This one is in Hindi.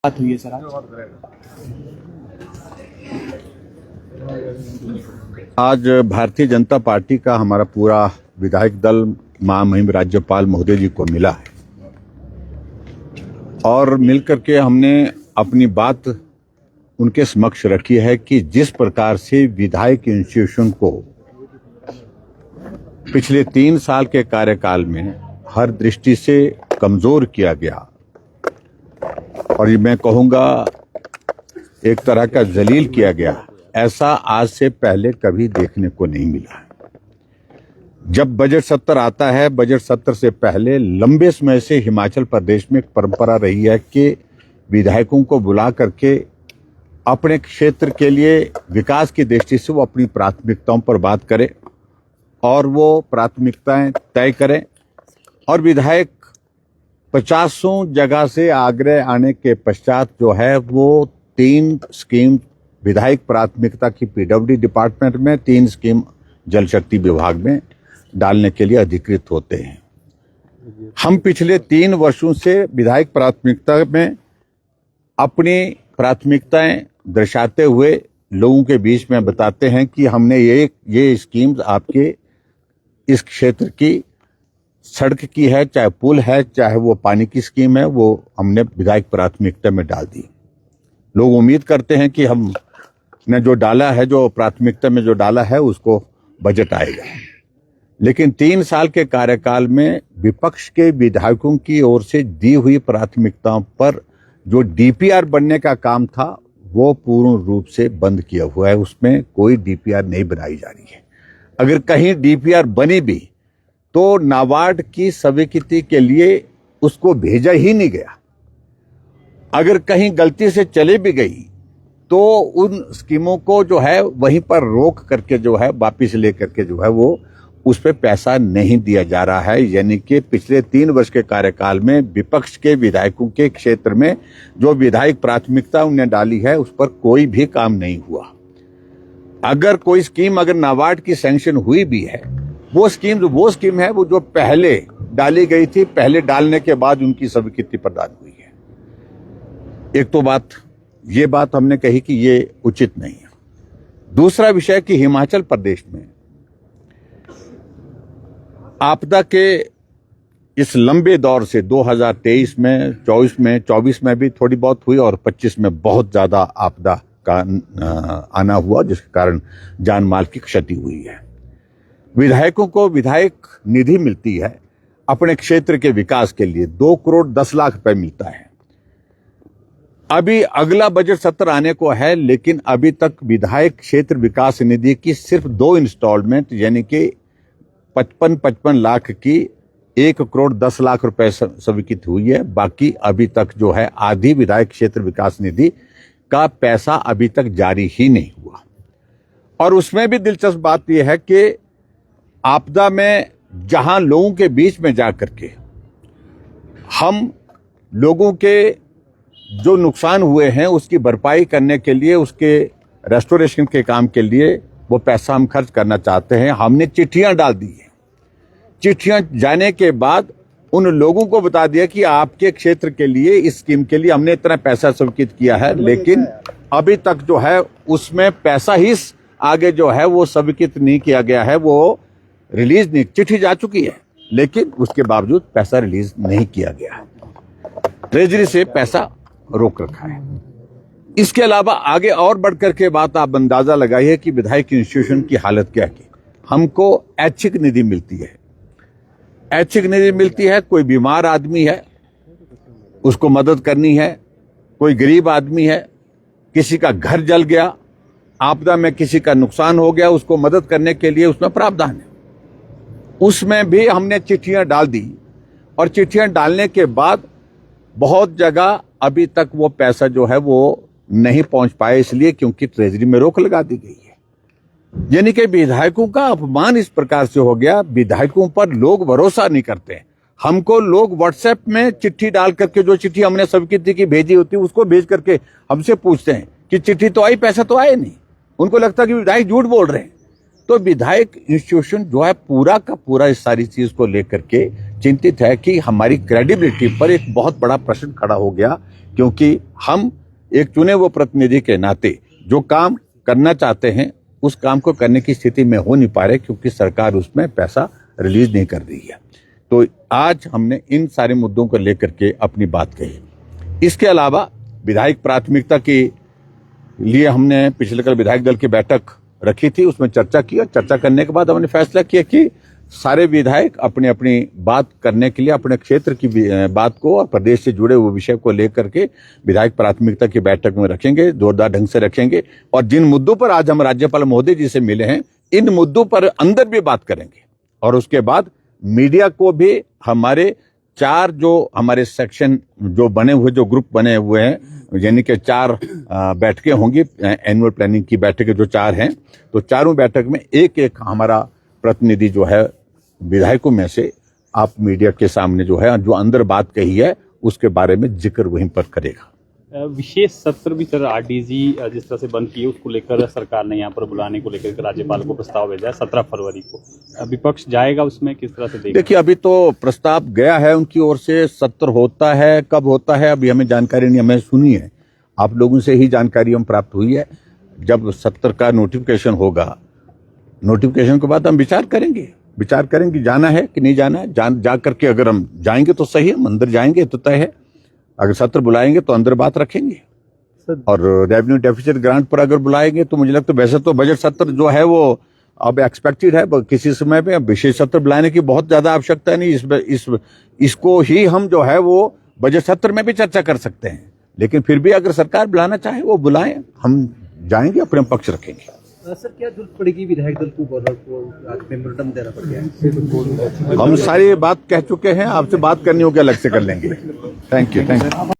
मुलाकात हुई है सर आज भारतीय जनता पार्टी का हमारा पूरा विधायक दल महामहिम राज्यपाल महोदय जी को मिला है और मिलकर के हमने अपनी बात उनके समक्ष रखी है कि जिस प्रकार से विधायक इंस्टीट्यूशन को पिछले 3 साल के कार्यकाल में हर दृष्टि से कमजोर किया गया और ये मैं कहूंगा एक तरह का जलील किया गया, ऐसा आज से पहले कभी देखने को नहीं मिला। जब बजट सत्र आता है, बजट सत्र से पहले लंबे समय से हिमाचल प्रदेश में एक परंपरा रही है कि विधायकों को बुला करके अपने क्षेत्र के लिए विकास की दृष्टि से वो अपनी प्राथमिकताओं पर बात करें और वो प्राथमिकताएं तय करें और विधायक 50 जगह से आगरे आने के पश्चात जो है वो 3 स्कीम विधायक प्राथमिकता की पीडब्ल्यूडी डिपार्टमेंट में, 3 स्कीम जल शक्ति विभाग में डालने के लिए अधिकृत होते हैं। हम पिछले 3 वर्षों से विधायक प्राथमिकता में अपनी प्राथमिकताएं दर्शाते हुए लोगों के बीच में बताते हैं कि हमने ये स्कीम्स आपके इस क्षेत्र की सड़क की है, चाहे पुल है, चाहे वो पानी की स्कीम है, वो हमने विधायक प्राथमिकता में डाल दी। लोग उम्मीद करते हैं कि हमने जो डाला है, जो प्राथमिकता में जो डाला है, उसको बजट आएगा। लेकिन 3 साल के कार्यकाल में विपक्ष के विधायकों की ओर से दी हुई प्राथमिकताओं पर जो डीपीआर बनने का काम था वो पूर्ण रूप से बंद किया हुआ है। उसमें कोई डीपीआर नहीं बनाई जा रही है। अगर कहीं डीपीआर बनी भी तो नाबार्ड की स्वीकृति के लिए उसको भेजा ही नहीं गया। अगर कहीं गलती से चले भी गई तो उन स्कीमों को जो है वहीं पर रोक करके जो है वापिस लेकर के जो है वो उस पर पैसा नहीं दिया जा रहा है। यानी कि पिछले 3 वर्ष के कार्यकाल में विपक्ष के विधायकों के क्षेत्र में जो विधायक प्राथमिकता उन्होंने डाली है उस पर कोई भी काम नहीं हुआ। अगर कोई स्कीम अगर नाबार्ड की सैंक्शन हुई भी है, वो स्कीम है वो जो पहले डाली गई थी, पहले डालने के बाद उनकी स्वीकृति प्रदान हुई है। एक तो ये बात हमने कही कि ये उचित नहीं है। दूसरा विषय कि हिमाचल प्रदेश में आपदा के इस लंबे दौर से 2023 में, 24 में भी थोड़ी बहुत हुई और 25 में बहुत ज्यादा आपदा का आना हुआ जिसके कारण जान माल की क्षति हुई है। विधायकों को विधायक निधि मिलती है अपने क्षेत्र के विकास के लिए, 2 करोड़ 10 लाख रुपए मिलता है। अभी अगला बजट सत्र आने को है लेकिन अभी तक विधायक क्षेत्र विकास निधि की सिर्फ 2 इंस्टॉलमेंट यानी कि 55 लाख की 1 करोड़ 10 लाख रुपए स्वीकृत हुई है। बाकी अभी तक जो है आधी विधायक क्षेत्र विकास निधि का पैसा अभी तक जारी ही नहीं हुआ। और उसमें भी दिलचस्प बात यह है कि आपदा में जहां लोगों के बीच में जाकर के हम लोगों के जो नुकसान हुए हैं उसकी भरपाई करने के लिए, उसके रेस्टोरेशन के काम के लिए वो पैसा हम खर्च करना चाहते हैं। हमने चिट्ठियां डाल दी हैं। चिट्ठियां जाने के बाद उन लोगों को बता दिया कि आपके क्षेत्र के लिए, इस स्कीम के लिए हमने इतना पैसा स्वीकृत किया है, लेकिन अभी तक जो है उसमें पैसा ही आगे जो है वो स्वीकृत नहीं किया गया है, वो रिलीज नहीं, चिट्ठी जा चुकी है लेकिन उसके बावजूद पैसा रिलीज नहीं किया गया है। ट्रेजरी से पैसा रोक रखा है। इसके अलावा आगे और बढ़कर के बात आप अंदाजा लगाइए कि विधायक इंस्टीट्यूशन की हालत क्या है। हमको ऐच्छिक निधि मिलती है। ऐच्छिक निधि मिलती है, कोई बीमार आदमी है उसको मदद करनी है, कोई गरीब आदमी है, किसी का घर जल गया, आपदा में किसी का नुकसान हो गया, उसको मदद करने के लिए उसमें प्रावधान है। उसमें भी हमने चिट्ठियां डाल दी और चिट्ठियां डालने के बाद बहुत जगह अभी तक वो पैसा जो है वो नहीं पहुंच पाए, इसलिए क्योंकि ट्रेजरी में रोक लगा दी गई है। यानी कि विधायकों का अपमान इस प्रकार से हो गया, विधायकों पर लोग भरोसा नहीं करते। हमको लोग व्हाट्सएप में चिट्ठी डाल करके, जो चिट्ठी हमने स्वीकृति की भेजी होती है उसको भेज करके हमसे पूछते हैं कि चिट्ठी तो आई, पैसा तो आए नहीं। उनको लगता है कि विधायक झूठ बोल रहे हैं। तो विधायक इंस्टीट्यूशन जो है पूरा का पूरा इस सारी चीज को लेकर के चिंतित है कि हमारी क्रेडिबिलिटी पर एक बहुत बड़ा प्रश्न खड़ा हो गया क्योंकि हम एक चुने हुए प्रतिनिधि के नाते जो काम करना चाहते हैं उस काम को करने की स्थिति में हो नहीं पा रहे, क्योंकि सरकार उसमें पैसा रिलीज नहीं कर रही है। तो आज हमने इन सारे मुद्दों को लेकर के अपनी बात कही। इसके अलावा विधायक प्राथमिकता के लिए हमने पिछले कल विधायक दल की बैठक रखी थी, उसमें चर्चा की और चर्चा करने के बाद हमने फैसला किया कि सारे विधायक अपनी अपनी बात करने के लिए अपने क्षेत्र की बात को और प्रदेश से जुड़े हुए विषय को लेकर के विधायक प्राथमिकता की बैठक में रखेंगे, जोरदार ढंग से रखेंगे। और जिन मुद्दों पर आज हम राज्यपाल महोदय जी से मिले हैं, इन मुद्दों पर अंदर भी बात करेंगे। और उसके बाद मीडिया को भी हमारे 4 जो हमारे सेक्शन जो बने हुए, जो ग्रुप बने हुए हैं, यानी कि 4 बैठकें होंगी एनुअल प्लानिंग की बैठकें जो 4 हैं, तो चारों बैठक में एक एक हमारा प्रतिनिधि जो है विधायकों में से आप मीडिया के सामने जो है जो अंदर बात कही है उसके बारे में जिक्र वहीं पर करेगा। विशेष सत्र भी सर आरडीजी जिस तरह से बंद किए उसको लेकर सरकार ने यहाँ पर बुलाने को लेकर राज्यपाल को प्रस्ताव भेजा है 17 फरवरी को। विपक्ष जाएगा उसमें, किस तरह से देखेगा? देखिए, अभी तो प्रस्ताव गया है उनकी ओर से, सत्र होता है कब होता है अभी हमें जानकारी नहीं, हमें सुनी है, आप लोगों से ही जानकारी हम प्राप्त हुई है। जब सत्र का नोटिफिकेशन होगा, नोटिफिकेशन के बाद हम विचार करेंगे जाना है कि नहीं जाना है। जा करके अगर हम जाएंगे तो सही है, हम अंदर जाएंगे तो तय है, अगर सत्र बुलाएंगे तो अंदर बात रखेंगे। और रेवेन्यू डेफिसिट ग्रांट पर अगर बुलाएंगे तो मुझे लगता है वैसे तो बजट सत्र जो है वो अब एक्सपेक्टेड है, किसी समय में विशेष सत्र बुलाने की बहुत ज्यादा आवश्यकता नहीं। इसको ही हम जो है वो बजट सत्र में भी चर्चा कर सकते हैं, लेकिन फिर भी अगर सरकार बुलाना चाहे वो बुलाएं, हम जाएंगे, अपने पक्ष रखेंगे। सर, क्या जरूरत पड़ेगी विधायक दल को गवर्नर को आज मेमोरेंडम देना पड़ गया है? हम सारी बात कह चुके हैं, आपसे बात करनी होगी अलग से कर लेंगे। Thank you.